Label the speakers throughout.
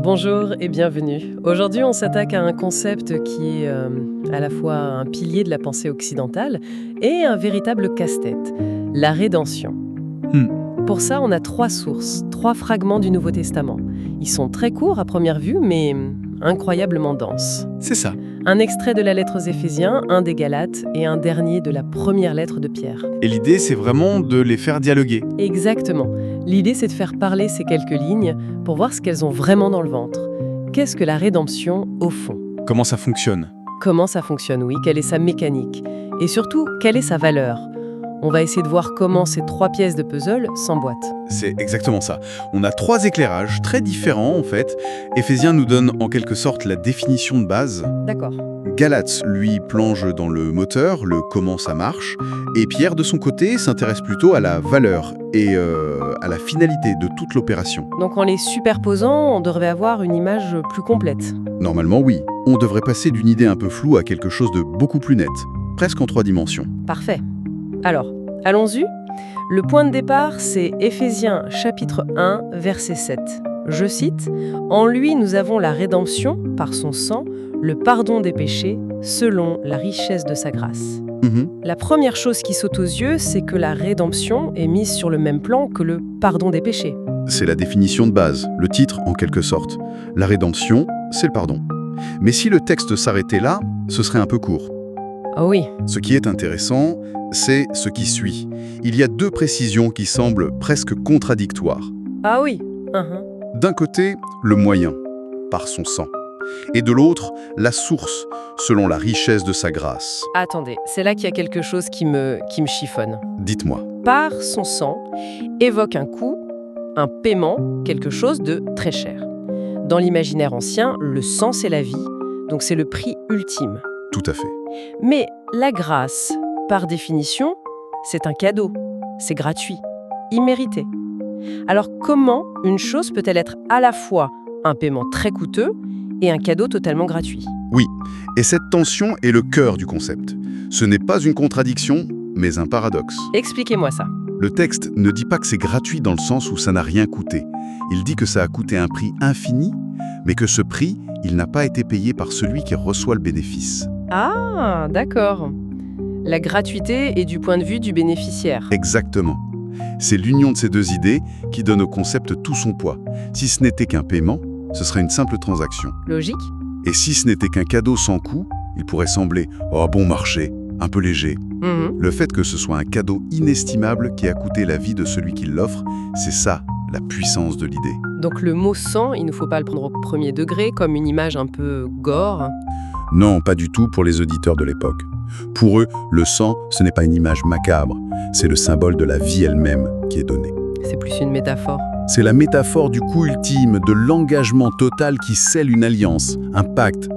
Speaker 1: Bonjour et bienvenue. Aujourd'hui, on s'attaque à un concept qui est à la fois un pilier de la pensée occidentale et un véritable casse-tête, la rédemption. Pour ça, on a 3 sources, 3 fragments du Nouveau Testament. Ils sont très courts à première vue, mais incroyablement denses.
Speaker 2: C'est ça.
Speaker 1: Un extrait de la lettre aux Éphésiens, un des Galates et un dernier de la première lettre de Pierre.
Speaker 2: Et l'idée, c'est vraiment de les faire dialoguer.
Speaker 1: Exactement. L'idée, c'est de faire parler ces quelques lignes pour voir ce qu'elles ont vraiment dans le ventre. Qu'est-ce que la rédemption, au fond?
Speaker 2: Comment ça fonctionne?
Speaker 1: Comment ça fonctionne, oui, quelle est sa mécanique? Et surtout, quelle est sa valeur? On va essayer de voir comment ces 3 pièces de puzzle s'emboîtent.
Speaker 2: C'est exactement ça. On a 3 éclairages très différents, en fait. Éphésiens nous donne en quelque sorte la définition de base.
Speaker 1: D'accord.
Speaker 2: Galates, lui, plonge dans le moteur, le comment ça marche. Et Pierre, de son côté, s'intéresse plutôt à la valeur et à la finalité de toute l'opération.
Speaker 1: Donc en les superposant, on devrait avoir une image plus complète.
Speaker 2: Normalement, oui. On devrait passer d'une idée un peu floue à quelque chose de beaucoup plus net, presque en 3 dimensions.
Speaker 1: Parfait. Alors, allons-y. Le point de départ, c'est Éphésiens chapitre 1, verset 7. Je cite, « En lui, nous avons la rédemption, par son sang, le pardon des péchés, selon la richesse de sa grâce. » La première chose qui saute aux yeux, c'est que la rédemption est mise sur le même plan que le pardon des péchés.
Speaker 2: C'est la définition de base, le titre en quelque sorte. La rédemption, c'est le pardon. Mais si le texte s'arrêtait là, ce serait un peu court.
Speaker 1: Ah oui,
Speaker 2: Ce qui est intéressant, c'est ce qui suit. Il y a 2 précisions qui semblent presque contradictoires.
Speaker 1: ah oui.
Speaker 2: D'un côté, le moyen, par son sang. Et de l'autre, la source, selon la richesse de sa grâce.
Speaker 1: Attendez, c'est là qu'il y a quelque chose qui me chiffonne.
Speaker 2: Dites-moi.
Speaker 1: Par son sang évoque un coût, un paiement, quelque chose de très cher. Dans l'imaginaire ancien, le sang, c'est la vie, donc c'est le prix ultime.
Speaker 2: Tout à fait.
Speaker 1: Mais la grâce, par définition, c'est un cadeau, c'est gratuit, immérité. Alors comment une chose peut-elle être à la fois un paiement très coûteux et un cadeau totalement gratuit?
Speaker 2: Oui, et cette tension est le cœur du concept. Ce n'est pas une contradiction, mais un paradoxe.
Speaker 1: Expliquez-moi ça.
Speaker 2: Le texte ne dit pas que c'est gratuit dans le sens où ça n'a rien coûté. Il dit que ça a coûté un prix infini, mais que ce prix, il n'a pas été payé par celui qui reçoit le bénéfice.
Speaker 1: Ah, d'accord. La gratuité est du point de vue du bénéficiaire.
Speaker 2: Exactement. C'est l'union de ces 2 idées qui donne au concept tout son poids. Si ce n'était qu'un paiement, ce serait une simple transaction.
Speaker 1: Logique?
Speaker 2: Et si ce n'était qu'un cadeau sans coût, il pourrait sembler « oh, bon marché », un peu léger. Le fait que ce soit un cadeau inestimable qui a coûté la vie de celui qui l'offre, c'est ça, la puissance de l'idée.
Speaker 1: Donc le mot sang, il ne faut pas le prendre au premier degré, comme une image un peu gore.
Speaker 2: Non, pas du tout pour les auditeurs de l'époque. Pour eux, le sang, ce n'est pas une image macabre, c'est le symbole de la vie elle-même qui est donnée.
Speaker 1: C'est plus une métaphore.
Speaker 2: C'est la métaphore du coup ultime, de l'engagement total qui scelle une alliance, un pacte.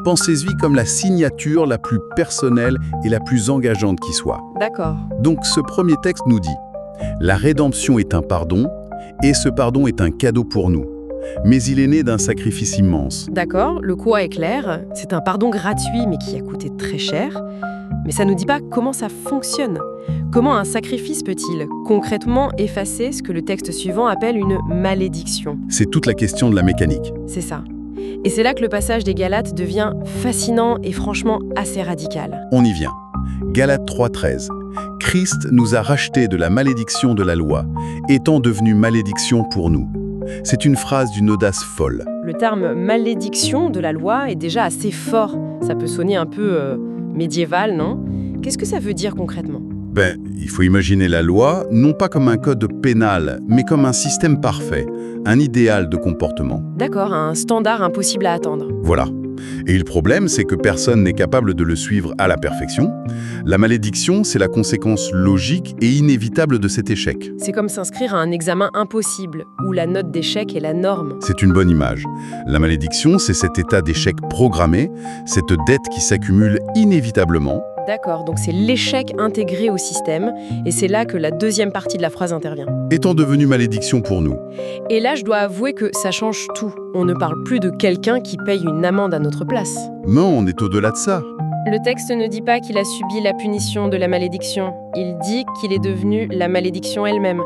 Speaker 2: Pensez-y comme la signature la plus personnelle et la plus engageante qui soit.
Speaker 1: D'accord.
Speaker 2: Donc ce premier texte nous dit « La rédemption est un pardon, et ce pardon est un cadeau pour nous. Mais il est né d'un sacrifice immense. »
Speaker 1: D'accord, le quoi est clair. C'est un pardon gratuit, mais qui a coûté très cher. Mais ça ne nous dit pas comment ça fonctionne. Comment un sacrifice peut-il concrètement effacer ce que le texte suivant appelle une malédiction?
Speaker 2: C'est toute la question de la mécanique.
Speaker 1: C'est ça. Et c'est là que le passage des Galates devient fascinant et franchement assez radical.
Speaker 2: On y vient. Galates 3,13. Christ nous a rachetés de la malédiction de la loi, étant devenu malédiction pour nous. C'est une phrase d'une audace folle.
Speaker 1: Le terme malédiction de la loi est déjà assez fort. Ça peut sonner un peu médiéval, non? Qu'est-ce que ça veut dire concrètement?
Speaker 2: Il faut imaginer la loi, non pas comme un code pénal, mais comme un système parfait, un idéal de comportement.
Speaker 1: D'accord, un standard impossible à atteindre.
Speaker 2: Voilà. Et le problème, c'est que personne n'est capable de le suivre à la perfection. La malédiction, c'est la conséquence logique et inévitable de cet échec.
Speaker 1: C'est comme s'inscrire à un examen impossible, où la note d'échec est la norme.
Speaker 2: C'est une bonne image. La malédiction, c'est cet état d'échec programmé, cette dette qui s'accumule inévitablement.
Speaker 1: D'accord, donc c'est l'échec intégré au système, et c'est là que la deuxième partie de la phrase intervient.
Speaker 2: Étant devenu malédiction pour nous.
Speaker 1: Et là, je dois avouer que ça change tout. On ne parle plus de quelqu'un qui paye une amende à notre place.
Speaker 2: Non, on est au-delà de ça.
Speaker 1: Le texte ne dit pas qu'il a subi la punition de la malédiction. Il dit qu'il est devenu la malédiction elle-même.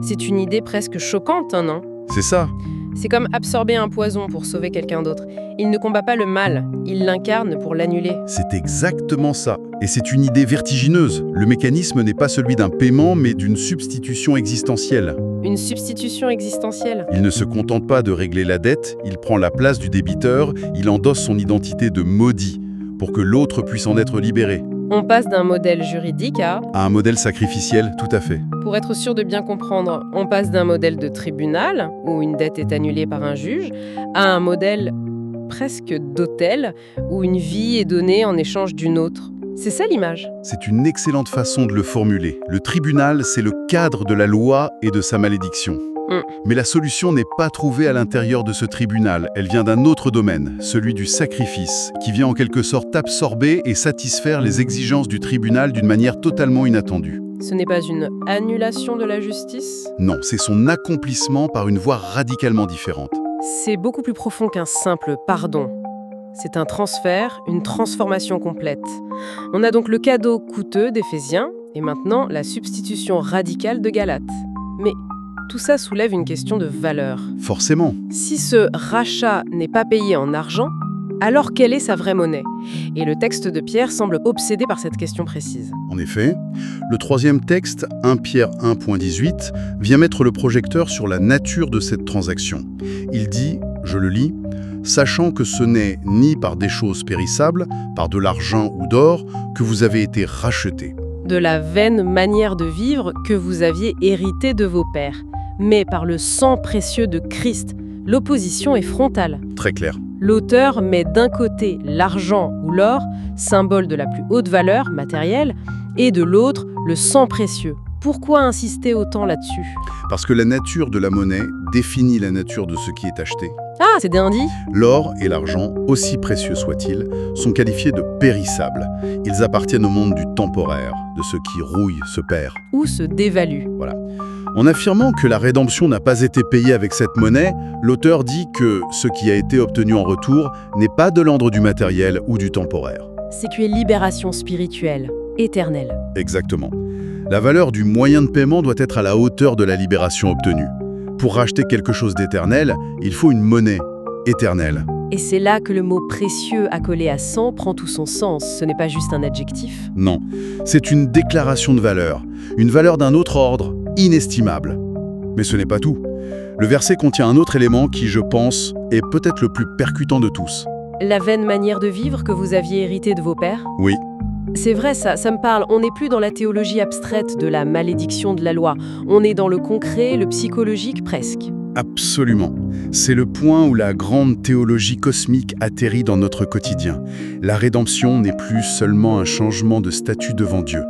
Speaker 1: C'est une idée presque choquante, non?
Speaker 2: C'est ça.
Speaker 1: C'est comme absorber un poison pour sauver quelqu'un d'autre. Il ne combat pas le mal, il l'incarne pour l'annuler.
Speaker 2: C'est exactement ça. Et c'est une idée vertigineuse. Le mécanisme n'est pas celui d'un paiement, mais d'une substitution existentielle.
Speaker 1: Une substitution existentielle.
Speaker 2: Il ne se contente pas de régler la dette, il prend la place du débiteur, il endosse son identité de maudit, pour que l'autre puisse en être libéré.
Speaker 1: On passe d'un modèle juridique à
Speaker 2: Un modèle sacrificiel, tout à fait.
Speaker 1: Pour être sûr de bien comprendre, on passe d'un modèle de tribunal, où une dette est annulée par un juge, à un modèle presque d'autel, où une vie est donnée en échange d'une autre. C'est ça l'image.
Speaker 2: C'est une excellente façon de le formuler. Le tribunal, c'est le cadre de la loi et de sa malédiction. Mais la solution n'est pas trouvée à l'intérieur de ce tribunal. Elle vient d'un autre domaine, celui du sacrifice, qui vient en quelque sorte absorber et satisfaire les exigences du tribunal d'une manière totalement inattendue.
Speaker 1: Ce n'est pas une annulation de la justice?
Speaker 2: Non, c'est son accomplissement par une voie radicalement différente.
Speaker 1: C'est beaucoup plus profond qu'un simple pardon. C'est un transfert, une transformation complète. On a donc le cadeau coûteux d'Éphésiens et maintenant la substitution radicale de Galates. Mais tout ça soulève une question de valeur.
Speaker 2: Forcément.
Speaker 1: Si ce rachat n'est pas payé en argent, alors quelle est sa vraie monnaie? Et le texte de Pierre semble obsédé par cette question précise.
Speaker 2: En effet, le troisième texte, 1 Pierre 1.18, vient mettre le projecteur sur la nature de cette transaction. Il dit, je le lis, « Sachant que ce n'est ni par des choses périssables, par de l'argent ou d'or, que vous avez été rachetés. »
Speaker 1: De la vaine manière de vivre que vous aviez hérité de vos pères, mais par le sang précieux de Christ. L'opposition est frontale.
Speaker 2: Très clair.
Speaker 1: L'auteur met d'un côté l'argent ou l'or, symbole de la plus haute valeur matérielle, et de l'autre le sang précieux. Pourquoi insister autant là-dessus?
Speaker 2: Parce que la nature de la monnaie définit la nature de ce qui est acheté.
Speaker 1: Ah, c'est bien dit.
Speaker 2: L'or et l'argent, aussi précieux soient-ils, sont qualifiés de périssables. Ils appartiennent au monde du temporaire, de ce qui rouille, se perd.
Speaker 1: Ou se dévalue.
Speaker 2: Voilà. En affirmant que la rédemption n'a pas été payée avec cette monnaie, l'auteur dit que ce qui a été obtenu en retour n'est pas de l'ordre du matériel ou du temporaire.
Speaker 1: C'est une libération spirituelle, éternelle.
Speaker 2: Exactement. La valeur du moyen de paiement doit être à la hauteur de la libération obtenue. Pour racheter quelque chose d'éternel, il faut une monnaie éternelle.
Speaker 1: Et c'est là que le mot « précieux » accolé à « sang » prend tout son sens. Ce n'est pas juste un adjectif.
Speaker 2: Non, c'est une déclaration de valeur. Une valeur d'un autre ordre, inestimable. Mais ce n'est pas tout. Le verset contient un autre élément qui, je pense, est peut-être le plus percutant de tous.
Speaker 1: La vaine manière de vivre que vous aviez héritée de vos pères?
Speaker 2: Oui.
Speaker 1: C'est vrai, ça me parle. On n'est plus dans la théologie abstraite de la malédiction de la loi. On est dans le concret, le psychologique presque.
Speaker 2: Absolument. C'est le point où la grande théologie cosmique atterrit dans notre quotidien. La rédemption n'est plus seulement un changement de statut devant Dieu.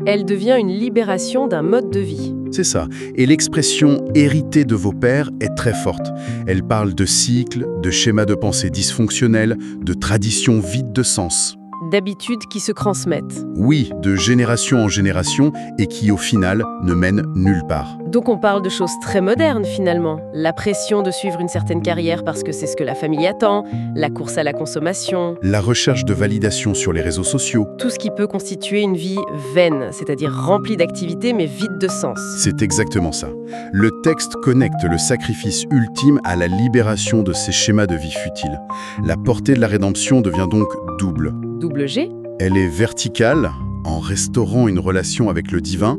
Speaker 1: Elle devient une libération d'un mode de vie.
Speaker 2: C'est ça. Et l'expression « hérité de vos pères » est très forte. Elle parle de cycles, de schémas de pensée dysfonctionnels, de traditions vides de sens.
Speaker 1: D'habitudes qui se transmettent.
Speaker 2: Oui, de génération en génération et qui, au final, ne mènent nulle part.
Speaker 1: Donc on parle de choses très modernes finalement. La pression de suivre une certaine carrière parce que c'est ce que la famille attend, la course à la consommation.
Speaker 2: La recherche de validation sur les réseaux sociaux.
Speaker 1: Tout ce qui peut constituer une vie vaine, c'est-à-dire remplie d'activités mais vide de sens.
Speaker 2: C'est exactement ça. Le texte connecte le sacrifice ultime à la libération de ces schémas de vie futiles. La portée de la rédemption devient donc double.
Speaker 1: Double G?
Speaker 2: Elle est verticale, en restaurant une relation avec le divin,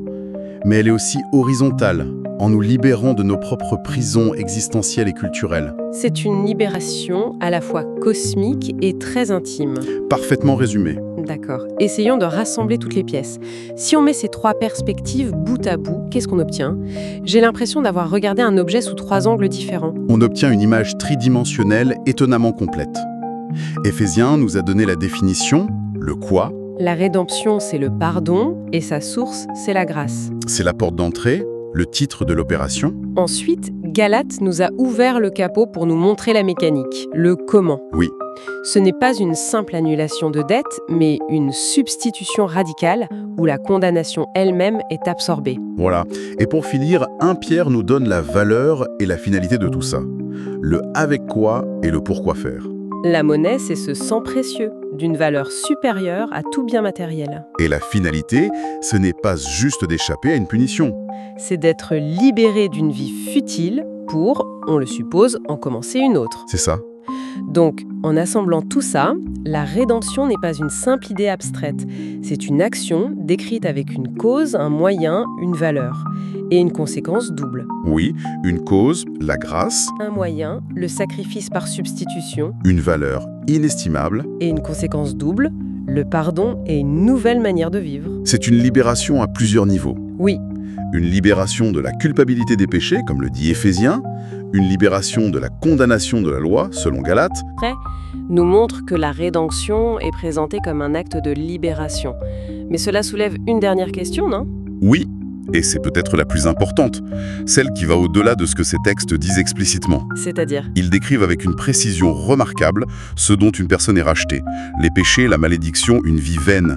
Speaker 2: mais elle est aussi horizontale, en nous libérant de nos propres prisons existentielles et culturelles.
Speaker 1: C'est une libération à la fois cosmique et très intime.
Speaker 2: Parfaitement résumé.
Speaker 1: D'accord. Essayons de rassembler toutes les pièces. Si on met ces trois perspectives bout à bout, qu'est-ce qu'on obtient? J'ai l'impression d'avoir regardé un objet sous trois angles différents.
Speaker 2: On obtient une image tridimensionnelle étonnamment complète. Éphésiens nous a donné la définition, le quoi.
Speaker 1: La rédemption, c'est le pardon, et sa source, c'est la grâce.
Speaker 2: C'est la porte d'entrée, le titre de l'opération.
Speaker 1: Ensuite, Galates nous a ouvert le capot pour nous montrer la mécanique, le comment.
Speaker 2: Oui.
Speaker 1: Ce n'est pas une simple annulation de dette, mais une substitution radicale où la condamnation elle-même est absorbée.
Speaker 2: Voilà. Et pour finir, 1 Pierre nous donne la valeur et la finalité de tout ça. Le avec quoi et le pourquoi faire.
Speaker 1: La monnaie, c'est ce sang précieux, d'une valeur supérieure à tout bien matériel.
Speaker 2: Et la finalité, ce n'est pas juste d'échapper à une punition.
Speaker 1: C'est d'être libéré d'une vie futile pour, on le suppose, en commencer une autre.
Speaker 2: C'est ça.
Speaker 1: Donc, en assemblant tout ça, la rédemption n'est pas une simple idée abstraite. C'est une action décrite avec une cause, un moyen, une valeur. Et une conséquence double.
Speaker 2: Oui, une cause, la grâce,
Speaker 1: Un moyen, le sacrifice par substitution.
Speaker 2: une valeur inestimable.
Speaker 1: Et une conséquence double, le pardon et une nouvelle manière de vivre.
Speaker 2: C'est une libération à plusieurs niveaux.
Speaker 1: Oui,
Speaker 2: Une libération de la culpabilité des péchés, comme le dit Éphésiens, une libération de la condamnation de la loi, selon Galates,
Speaker 1: nous montre que la rédemption est présentée comme un acte de libération. Mais cela soulève une dernière question, non?
Speaker 2: oui, et c'est peut-être la plus importante, celle qui va au-delà de ce que ces textes disent explicitement.
Speaker 1: C'est-à-dire?
Speaker 2: Ils décrivent avec une précision remarquable ce dont une personne est rachetée. Les péchés, la malédiction, une vie vaine.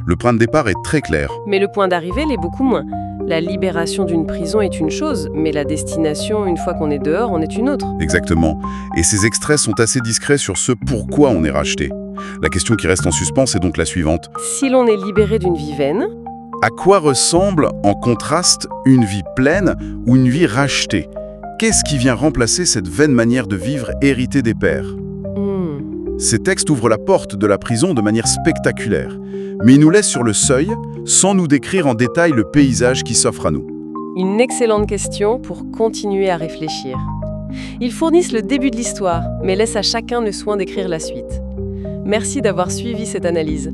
Speaker 2: Le point de départ est très clair.
Speaker 1: Mais le point d'arrivée l'est beaucoup moins. La libération d'une prison est une chose, mais la destination, une fois qu'on est dehors, en est une autre.
Speaker 2: Exactement. Et ces extraits sont assez discrets sur ce pourquoi on est racheté. La question qui reste en suspens est donc la suivante.
Speaker 1: Si l'on est libéré d'une vie vaine,
Speaker 2: À quoi ressemble, en contraste, une vie pleine ou une vie rachetée? Qu'est-ce qui vient remplacer cette vaine manière de vivre héritée des pères? Ces textes ouvrent la porte de la prison de manière spectaculaire, mais ils nous laissent sur le seuil, sans nous décrire en détail le paysage qui s'offre à nous.
Speaker 1: une excellente question pour continuer à réfléchir. Ils fournissent le début de l'histoire, mais laissent à chacun le soin d'écrire la suite. Merci d'avoir suivi cette analyse.